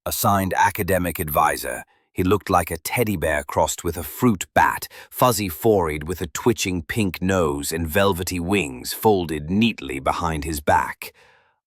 Assigned academic advisor. He looked like a teddy bear crossed with a fruit bat, fuzzy forehead with a twitching pink nose and velvety wings folded neatly behind his back.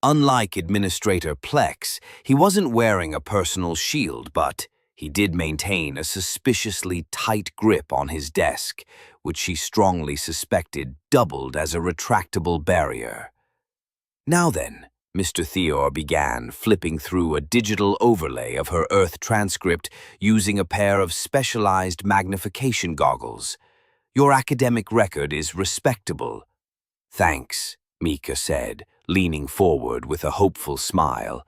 Unlike Administrator Plex, he wasn't wearing a personal shield, but he did maintain a suspiciously tight grip on his desk, which she strongly suspected doubled as a retractable barrier. "Now then," Mr. Theor began, flipping through a digital overlay of her Earth transcript using a pair of specialized magnification goggles. "Your academic record is respectable." "Thanks," Mika said, leaning forward with a hopeful smile.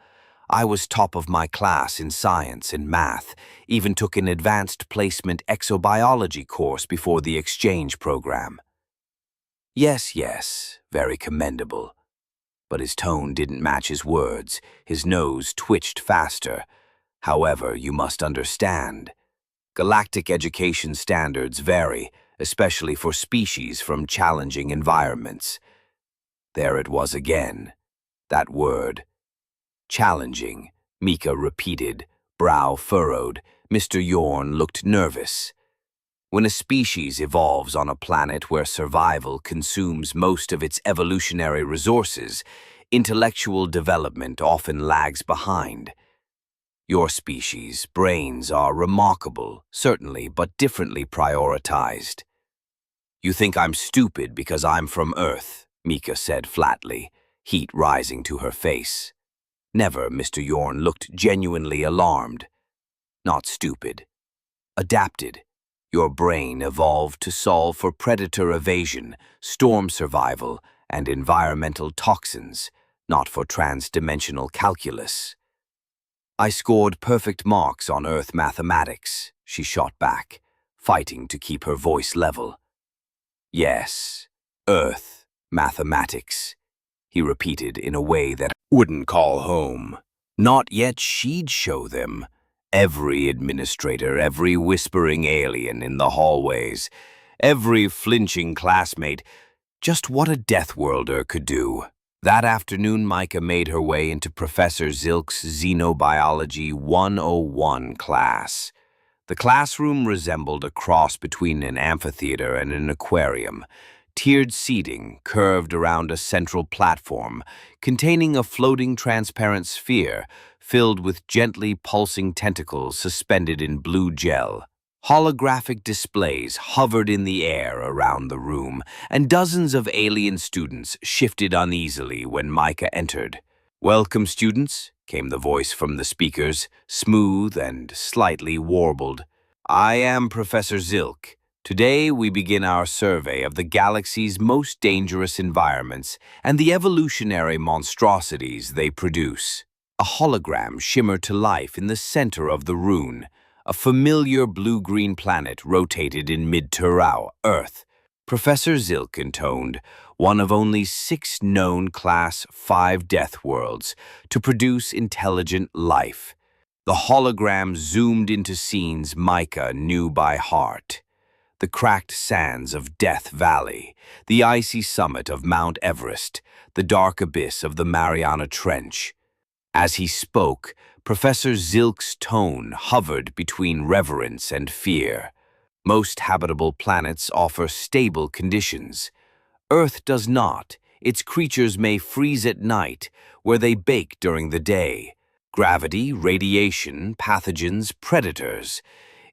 "I was top of my class in science and math, even took an advanced placement exobiology course before the exchange program." Yes, very commendable." But his tone didn't match his words. His nose twitched faster. "However, you must understand. Galactic education standards vary, especially for species from challenging environments." There it was again. That word. "Challenging," Mika repeated, brow furrowed. Mr. Yorn looked nervous. When a species evolves on a planet where survival consumes most of its evolutionary resources, intellectual development often lags behind. Your species' brains are remarkable, certainly, but differently prioritized. "You think I'm stupid because I'm from Earth," Mika said flatly, heat rising to her face. Never, Mr. Yorn looked genuinely alarmed. "Not stupid. Adapted. Your brain evolved to solve for predator evasion, storm survival, and environmental toxins, not for trans-dimensional calculus." "I scored perfect marks on Earth mathematics," she shot back, fighting to keep her voice level. "Yes, Earth mathematics," he repeated in a way that wouldn't call home. Not yet she'd show them. Every administrator, every whispering alien in the hallways, every flinching classmate, just what a Deathworlder could do. That afternoon, Micah made her way into Professor Zilk's Xenobiology 101 class. The classroom resembled a cross between an amphitheater and an aquarium. Tiered seating curved around a central platform containing a floating transparent sphere filled with gently pulsing tentacles suspended in blue gel. Holographic displays hovered in the air around the room, and dozens of alien students shifted uneasily when Micah entered. "Welcome, students," came the voice from the speakers, smooth and slightly warbled. "I am Professor Zilk. Today we begin our survey of the galaxy's most dangerous environments and the evolutionary monstrosities they produce." A hologram shimmered to life in the center of the rune. A familiar blue-green planet rotated in mid-Turau, Earth. Professor Zilk intoned, one of only 6 known Class 5 Deathworlds to produce intelligent life. The hologram zoomed into scenes Micah knew by heart. The cracked sands of Death Valley, the icy summit of Mount Everest, the dark abyss of the Mariana Trench. As he spoke, Professor Zilk's tone hovered between reverence and fear. Most habitable planets offer stable conditions. Earth does not. Its creatures may freeze at night, where they bake during the day. Gravity, radiation, pathogens, predators.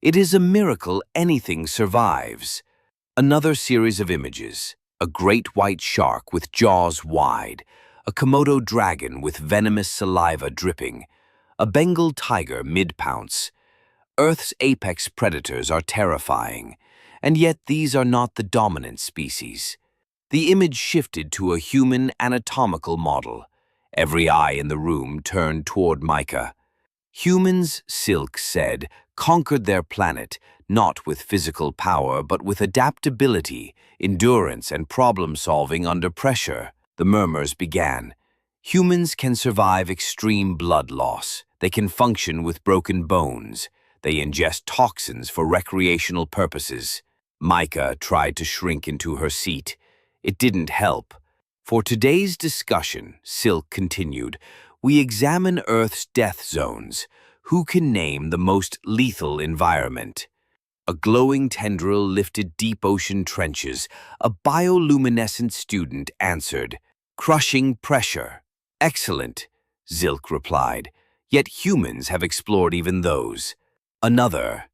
It is a miracle anything survives. Another series of images. A great white shark with jaws wide. A Komodo dragon with venomous saliva dripping. A Bengal tiger mid-pounce. Earth's apex predators are terrifying, and yet these are not the dominant species. The image shifted to a human anatomical model. Every eye in the room turned toward Micah. Humans, Silk said, conquered their planet, not with physical power, but with adaptability, endurance, and problem-solving under pressure. The murmurs began. Humans can survive extreme blood loss. They can function with broken bones. They ingest toxins for recreational purposes. Micah tried to shrink into her seat. It didn't help. For today's discussion, Silk continued, we examine Earth's death zones, Who can name the most lethal environment? A glowing tendril lifted deep ocean trenches. A bioluminescent student answered, crushing pressure. Excellent, Zilk replied. Yet humans have explored even those. Another.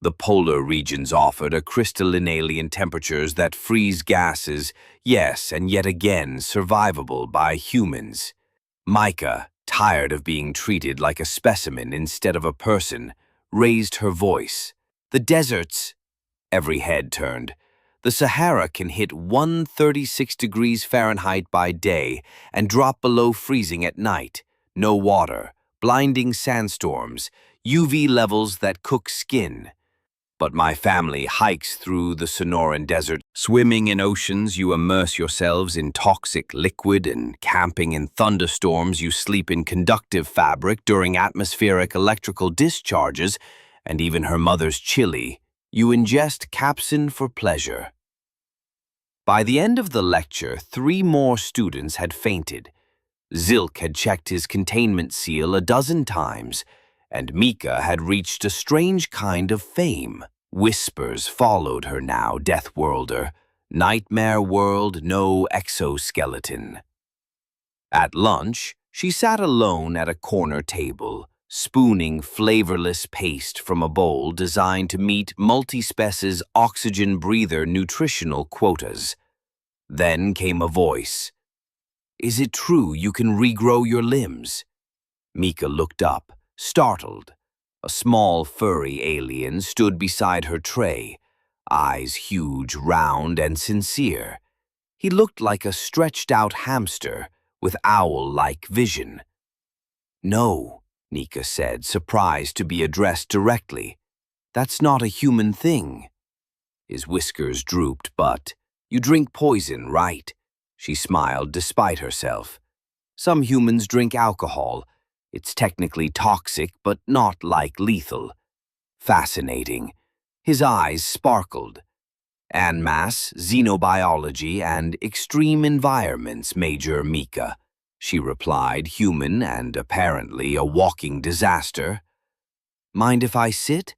The polar regions offered a crystalline alien temperatures that freeze gases, yes, and yet again survivable by humans. Micah, tired of being treated like a specimen instead of a person, raised her voice. The deserts. Every head turned. The Sahara can hit 136 degrees Fahrenheit by day and drop below freezing at night. No water, blinding sandstorms, UV levels that cook skin. But my family hikes through the Sonoran Desert. Swimming in oceans, you immerse yourselves in toxic liquid, and camping in thunderstorms, you sleep in conductive fabric during atmospheric electrical discharges, and even her mother's chili, you ingest capsaicin for pleasure. By the end of the lecture, 3 more students had fainted. Zilk had checked his containment seal a dozen times, and Mika had reached a strange kind of fame. Whispers followed her now, Deathworlder. Nightmare world, no exoskeleton. At lunch, she sat alone at a corner table, spooning flavorless paste from a bowl designed to meet multi-species oxygen breather nutritional quotas. Then came a voice. Is it true you can regrow your limbs? Mika looked up, startled. A small, furry alien stood beside her tray, eyes huge, round, and sincere. He looked like a stretched-out hamster with owl-like vision. No, Nika said, surprised to be addressed directly. That's not a human thing. His whiskers drooped, but, you drink poison, right? She smiled despite herself. Some humans drink alcohol. It's technically toxic, but not like lethal. Fascinating. His eyes sparkled. En masse, xenobiology, and extreme environments, Major Mika, she replied, human and apparently a walking disaster. Mind if I sit?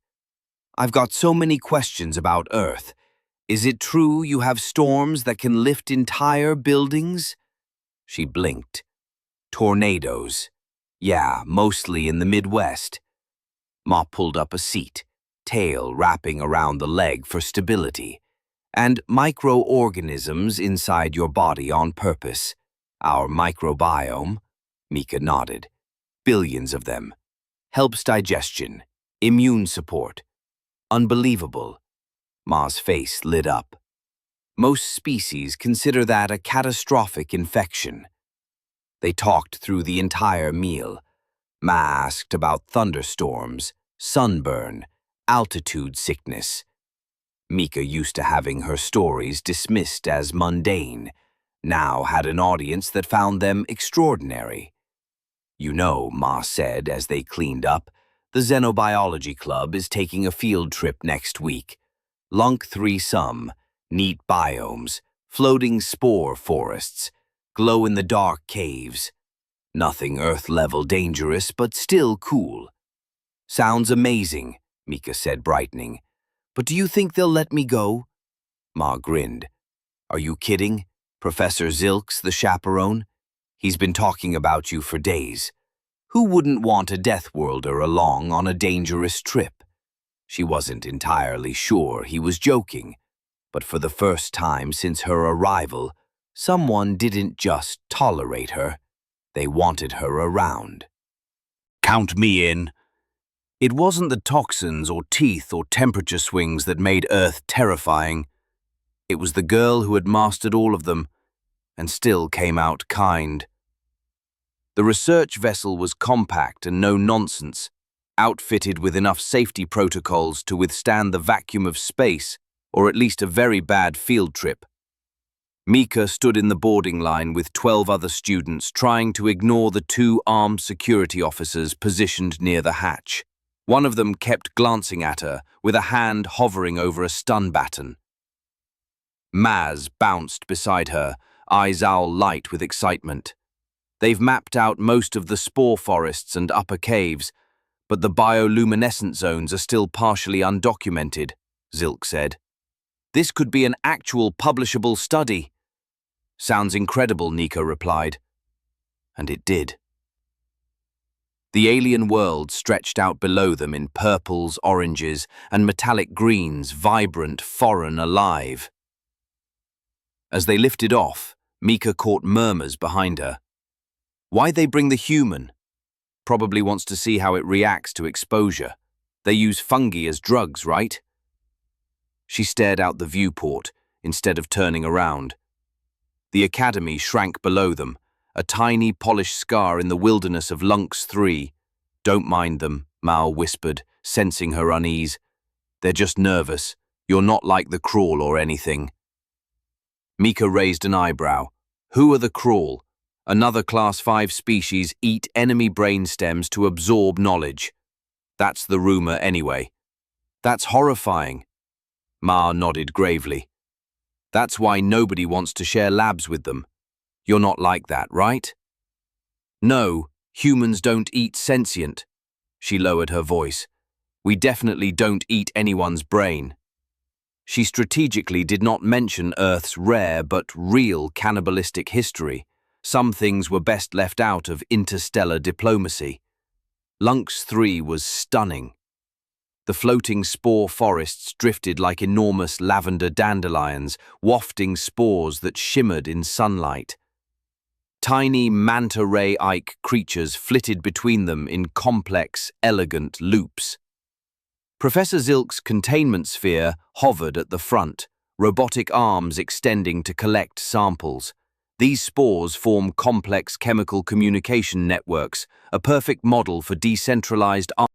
I've got so many questions about Earth. Is it true you have storms that can lift entire buildings? She blinked. Tornadoes. Yeah, mostly in the Midwest. Ma pulled up a seat, tail wrapping around the leg for stability. And microorganisms inside your body on purpose. Our microbiome, Mika nodded. Billions of them. Helps digestion, immune support. Unbelievable. Ma's face lit up. Most species consider that a catastrophic infection. They talked through the entire meal. Ma asked about thunderstorms, sunburn, altitude sickness. Mika, used to having her stories dismissed as mundane, now had an audience that found them extraordinary. You know, Ma said as they cleaned up, the Xenobiology Club is taking a field trip next week. Lunk 3 some, neat biomes, floating spore forests, glow-in-the-dark caves. Nothing Earth-level dangerous, but still cool. Sounds amazing, Mika said, brightening. But do you think they'll let me go? Ma grinned. Are you kidding? Professor Zilk's the chaperone? He's been talking about you for days. Who wouldn't want a Deathworlder along on a dangerous trip? She wasn't entirely sure he was joking, but for the first time since her arrival, someone didn't just tolerate her. They wanted her around. Count me in. It wasn't the toxins or teeth or temperature swings that made Earth terrifying. It was the girl who had mastered all of them and still came out kind. The research vessel was compact and no nonsense, outfitted with enough safety protocols to withstand the vacuum of space, or at least a very bad field trip. Mika stood in the boarding line with 12 other students trying to ignore the 2 armed security officers positioned near the hatch. One of them kept glancing at her, with a hand hovering over a stun baton. Maz bounced beside her, eyes owl light with excitement. They've mapped out most of the spore forests and upper caves, But the bioluminescent zones are still partially undocumented, Zilk said. This could be an actual publishable study. Sounds incredible, Nico replied. And it did. The alien world stretched out below them in purples, oranges, and metallic greens, vibrant, foreign, alive. As they lifted off, Mika caught murmurs behind her. Why'd they bring the human? Probably wants to see how it reacts to exposure. They use fungi as drugs, right? She stared out the viewport, instead of turning around. The academy shrank below them, a tiny polished scar in the wilderness of Lunks 3. Don't mind them, Mal whispered, sensing her unease. They're just nervous. You're not like the crawl or anything. Mika raised an eyebrow. Who are the crawl? Another Class 5 species eat enemy brainstems to absorb knowledge. That's the rumor anyway. That's horrifying. Ma nodded gravely. That's why nobody wants to share labs with them. You're not like that, right? No, humans don't eat sentient. She lowered her voice. We definitely don't eat anyone's brain. She strategically did not mention Earth's rare but real cannibalistic history. Some things were best left out of interstellar diplomacy. Lunks 3 was stunning. The floating spore forests drifted like enormous lavender dandelions, wafting spores that shimmered in sunlight. Tiny manta-ray-like creatures flitted between them in complex, elegant loops. Professor Zilk's containment sphere hovered at the front, robotic arms extending to collect samples. These spores form complex chemical communication networks, a perfect model for decentralized